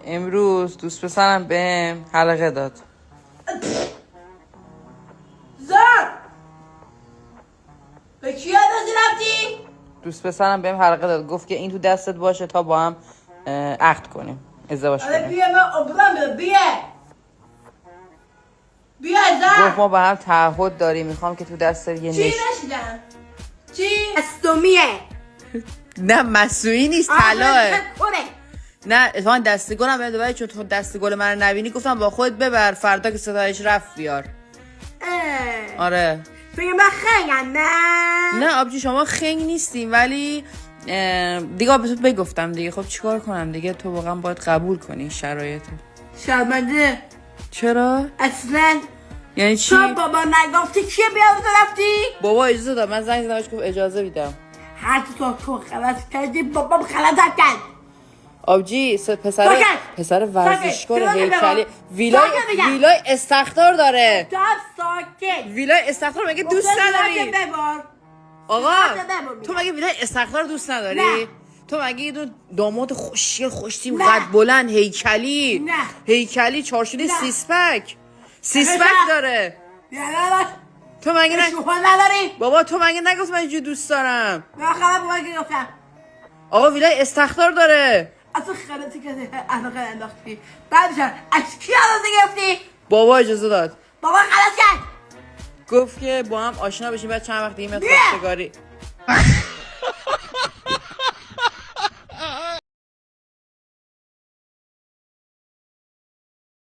امروز دوست پسرم بهم حلقه داد. زن به کی عوضی رفتی؟ دوست پسرم بهم حلقه داد، گفت که این تو دستت باشه تا با هم عقد کنیم، ازدواج آره کنیم. بیا من عمرم بیا زن. گفت ما با هم تعهد داریم، میخوام که تو دستت یه چی نشیدم؟ چی؟ استومیه. نه مسئولی نیست، طلاه. کنه نه اتفاقا دستگلم بهم داد، چون تو دستگل من رو نبینی گفتم با خودت ببر، فردا که ستایش رفت بیار. آره فکر من خنگم. نه آبجی شما خنگ نیستیم، ولی دیگه به تو بگفتم دیگه. خب چیکار کنم دیگه، تو واقعا باید قبول کنی شرایطو. شرمنده. چرا؟ اصلا یعنی چی؟ تو بابا نگفتی کیه بیا رفتی؟ بابا اجازه داد، من زنگ زدم گفت اجازه میدم. هر تو غلط کردی بابام غلط کرد. آبجی پسر ورزشکار هیکلی ویلای استخدار داره. ساکت. ویلای استخدار مگه دوست نداری؟ آقا تو مگه ویلای استخدار دوست نداری؟ نه. تو مگه یه دو داماد خوشتیم قد بلند هیکلی؟ نه. هیکلی چارشولی سیسپک داره. نه تو مگه نداری؟ بابا تو مگه نگفت من اینجوری دوست دارم؟ نه خبر بابا که گفتم. آقا ویلای استخدار داره. اصلا خلاصی که علاقه انداختی بعدش از کی علاقه گرفتی؟ بابا اجازه داد. بابا خلاص کرد. گفت که با هم آشنا بشیم، بعد چند وقت دیگه میاد خواستگاری.